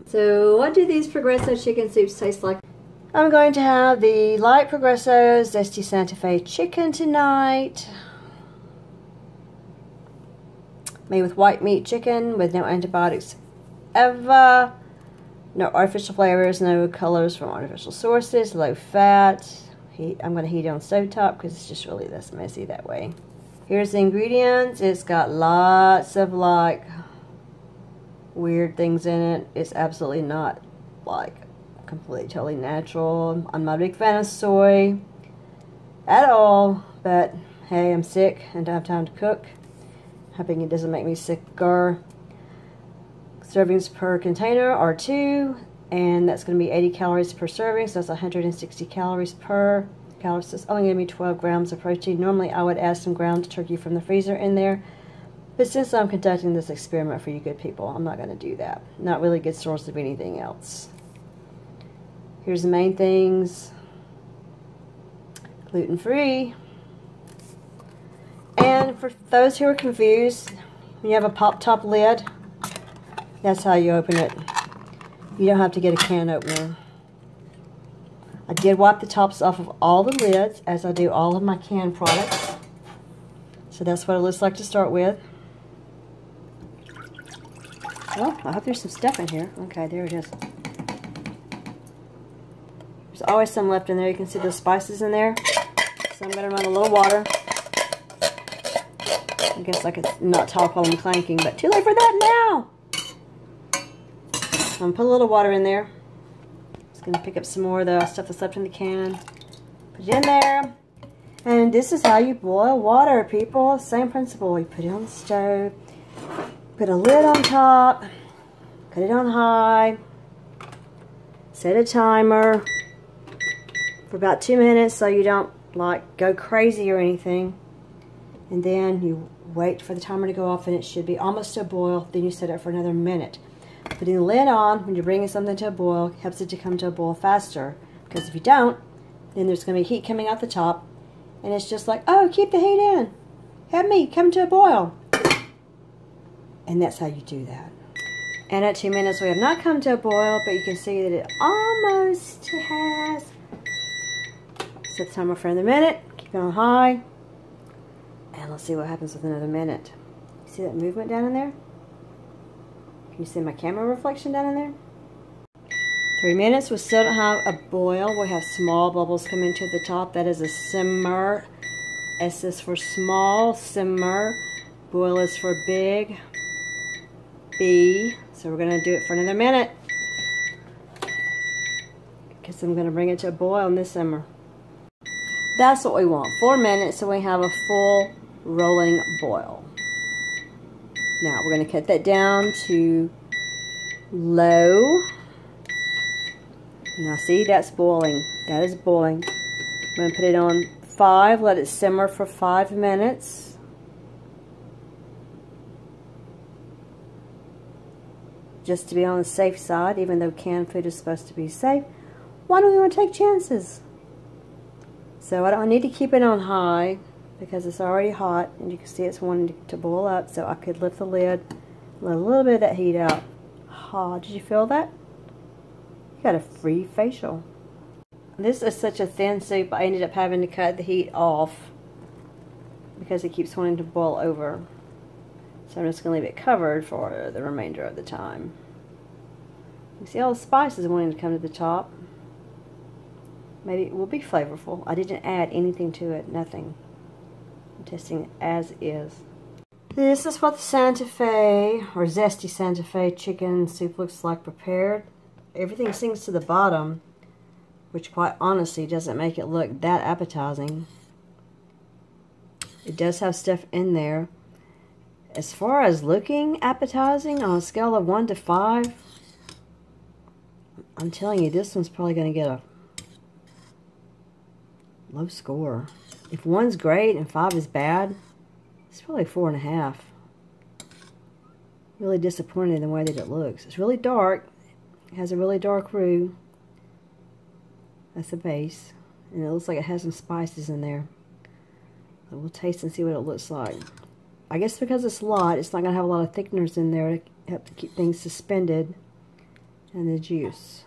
So what do these Progresso chicken soups taste like? I'm going to have the light Progresso Zesty Santa Fe chicken tonight. Made with white meat chicken with no antibiotics ever. No artificial flavors, no colors from artificial sources, low fat. I'm going to heat it on stovetop because it's just really less messy that way. Here's the ingredients. It's got lots of like weird things in it. It's absolutely not like completely totally natural. I'm not a big fan of soy at all, but hey, I'm sick and don't have time to cook. Hoping it doesn't make me sicker. Servings per container are 2, and that's going to be 80 calories per serving, so that's 160 calories per calorie. So it's only going to be 12 grams of protein. Normally I would add some ground turkey from the freezer in there, but since I'm conducting this experiment for you good people, I'm not going to do that. Not really a good source of anything else. Here's the main things. Gluten-free. And for those who are confused, when you have a pop-top lid, that's how you open it. You don't have to get a can opener. I did wipe the tops off of all the lids, as I do all of my canned products. So that's what it looks like to start with. Well, I hope there's some stuff in here. Okay, there it is. There's always some left in there. You can see the spices in there. So I'm going to run a little water. I guess I could not talk while I'm clanking, but too late for that now! I'm going to put a little water in there. Just going to pick up some more of the stuff that's left in the can. Put it in there. And this is how you boil water, people. Same principle. You put it on the stove. Put a lid on top. Put it on high. Set a timer for about 2 minutes so you don't like go crazy or anything. And then you wait for the timer to go off and it should be almost to a boil. Then you set it for another minute. Putting the lid on when you're bringing something to a boil helps it to come to a boil faster. Because if you don't, then there's going to be heat coming out the top. And it's just like, oh, keep the heat in. Have me come to a boil. And that's how you do that. And at 2 minutes we have not come to a boil, but you can see that it almost has. Set the timer for another minute. Keep it on high. And let's see what happens with another minute. See that movement down in there? Can you see my camera reflection down in there? 3 minutes, we still don't have a boil. We have small bubbles coming to the top. That is a simmer. S is for small, simmer. Boil is for big. B. So we're going to do it for another minute. Because I'm going to bring it to a boil in this simmer. That's what we want. 4 minutes so we have a full rolling boil. Now we're going to cut that down to low. Now see, that's boiling. That is boiling. I'm going to put it on 5. Let it simmer for 5 minutes. Just to be on the safe side, even though canned food is supposed to be safe. Why do we want to take chances? So I don't need to keep it on high because it's already hot and you can see it's wanting to boil up, so I could lift the lid, let a little bit of that heat out. Oh, did you feel that? You got a free facial. This is such a thin soup, I ended up having to cut the heat off because it keeps wanting to boil over. So I'm just going to leave it covered for the remainder of the time. You see all the spices wanting to come to the top. Maybe it will be flavorful. I didn't add anything to it, nothing. I'm testing it as is. This is what the Santa Fe, or Zesty Santa Fe chicken soup looks like prepared. Everything sinks to the bottom, which quite honestly doesn't make it look that appetizing. It does have stuff in there. As far as looking appetizing, on a scale of 1 to 5, I'm telling you, this one's probably going to get a low score. If 1's great and 5 is bad, it's probably 4.5. Really disappointed in the way that it looks. It's really dark. It has a really dark roux. That's the base. And it looks like it has some spices in there. So we'll taste and see what it looks like. I guess because it's light, it's not going to have a lot of thickeners in there to help to keep things suspended. and the juice.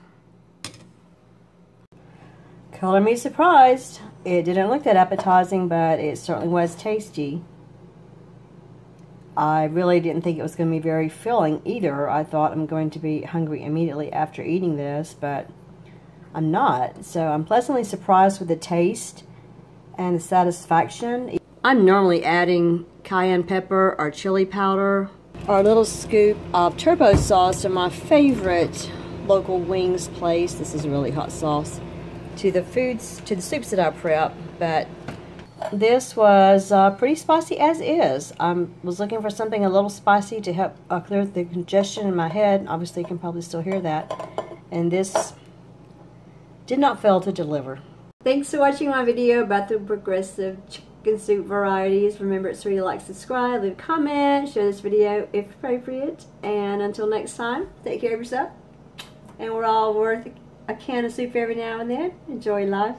Color me surprised. It didn't look that appetizing, but it certainly was tasty. I really didn't think it was going to be very filling either. I thought I'm going to be hungry immediately after eating this, but I'm not. So I'm pleasantly surprised with the taste and the satisfaction. I'm normally adding cayenne pepper or chili powder or a little scoop of turbo sauce to my favorite local wings place. This is a really hot sauce. To the soups that I prep, but this was pretty spicy as is. I was looking for something a little spicy to help clear the congestion in my head. Obviously, you can probably still hear that. And this did not fail to deliver. Thanks for watching my video about the Progressive chicken soup varieties. Remember, it's free to like, subscribe, leave a comment, share this video if appropriate. And until next time, take care of yourself. And we're all worth a can of soup every now and then. Enjoy life.